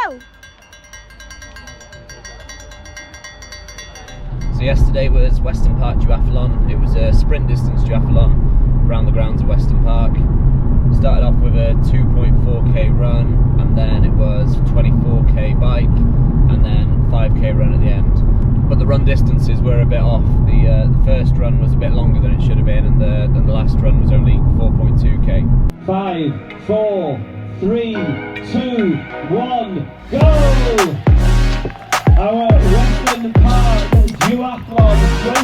go! So yesterday was Weston Park Duathlon. It was a sprint distance duathlon around the grounds of Weston Park. Started off with a 2.4k run, and then it was 24k bike, and then 5k run at the end. But the run distances were a bit off. The first run was a bit longer than it should have been, and the last run was only 4.2k. 5, 4, 3, 2, 1, go! Our Weston Park Duathlon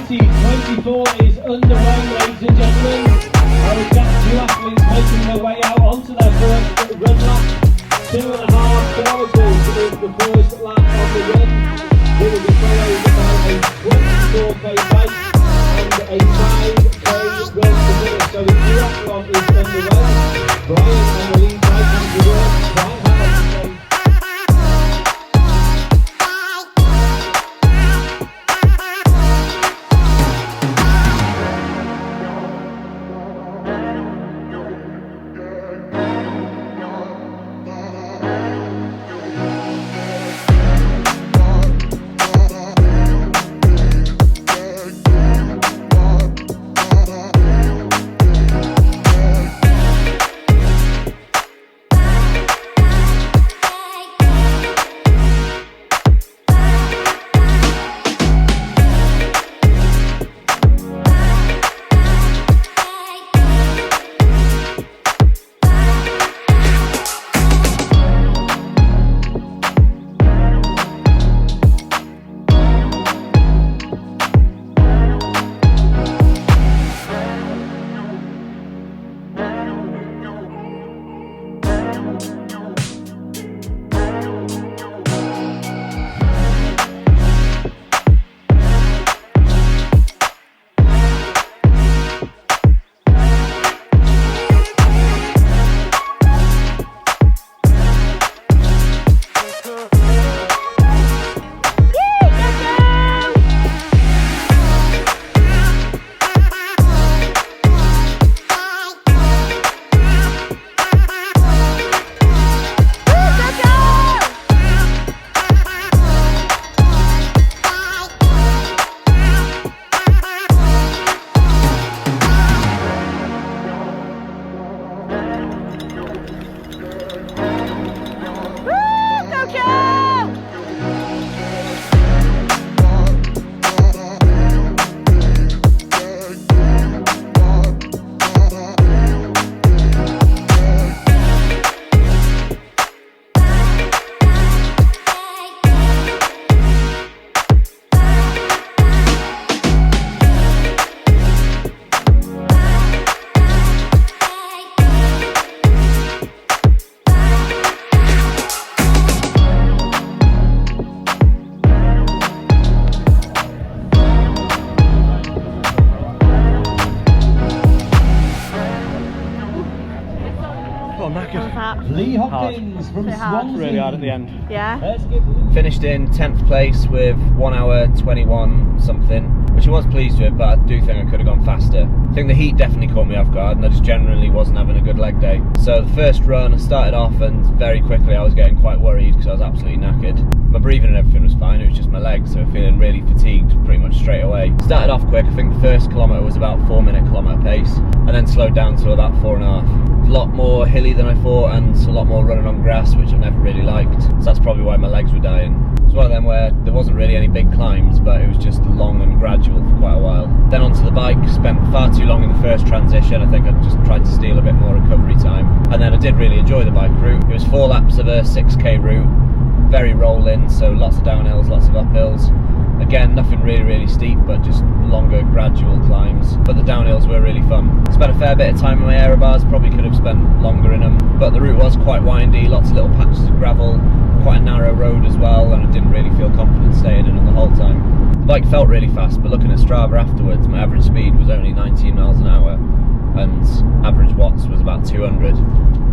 2024 is underway, ladies and gentlemen. Our duathletes making their way out onto their first run lap. 2.5 kilometres is the first lap of the run. It will be followed by a 24k bike and a 5k run to finish. So the duathlon is underway. Brian and the lead bike have to work quite hard today. Lee Hopkins from Swansea. Really hard at the end. Yeah. Finished in 10th place with 1 hour 21 something, which I was pleased with, but I do think I could have gone faster. I think the heat definitely caught me off guard, and I just generally wasn't having a good leg day. So the first run, I started off, and very quickly I was getting quite worried because I was absolutely knackered. My breathing and everything was fine, it was just my legs, so feeling really fatigued pretty much straight away. Started off quick. I think the first kilometre was about 4-minute kilometre pace, and then slowed down to about 4.5. A lot more hilly than I thought, and a lot more running on grass, which I've never really liked, so that's probably why my legs were dying. It was one of them where there wasn't really any big climbs, but it was just long and gradual for quite a while. Then onto the bike, spent far too long in the first transition. I think I just tried to steal a bit more recovery time, and then I did really enjoy the bike route. It was 4 laps of a 6k route, very rolling, so lots of downhills, lots of uphills. Again, nothing really steep, but just longer gradual climbs, but the downhills were really fun. Spent a fair bit of time on my aero bars, probably could have spent longer in them, but the route was quite windy, lots of little patches of gravel, quite a narrow road as well, and I didn't really feel confident staying in them the whole time. The bike felt really fast, but looking at Strava afterwards, my average speed was only 19 miles an hour, and average watts was about 200,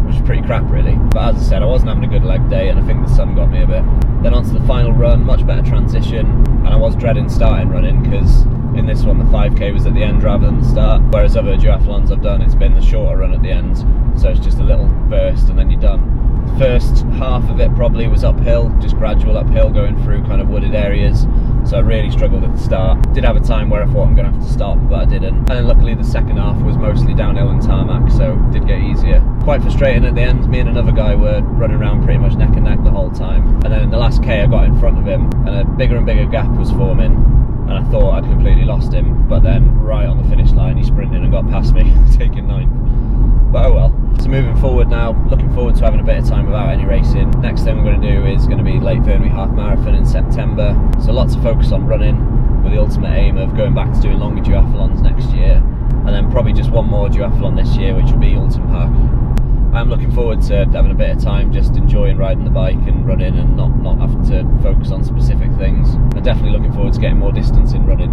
which is pretty crap really. But as I said, I wasn't having a good leg day, and I think the sun got me a bit. Then onto the final run, much better transition, and I was dreading starting running because in this one the 5k was at the end rather than the start, whereas other duathlons I've done, it's been the shorter run at the end, so it's just a little burst and then you're done. The first half half of it probably was uphill, just gradual uphill, going through kind of wooded areas. So I really struggled at the start. Did have a time where I thought I'm going to have to stop, but I didn't. And then luckily the second half was mostly downhill and tarmac, so it did get easier. Quite frustrating at the end. Me and another guy were running around pretty much neck and neck the whole time. And then in the last K I got in front of him, and a bigger and bigger gap was forming, and I thought I'd completely lost him. But then right on the finish line he sprinted and got past me, taking 9th. But oh well. So moving forward now, looking forward to having a bit of time without any racing. Next thing I'm going to do is going to be Lake Vyrnwy Half Marathon in September. So lots of focus on running, with the ultimate aim of going back to doing longer duathlons next year. And then probably just one more duathlon this year, which will be Weston Park. I'm looking forward to having a bit of time just enjoying riding the bike and running, and not having to focus on specific things. I'm definitely looking forward to getting more distance in running.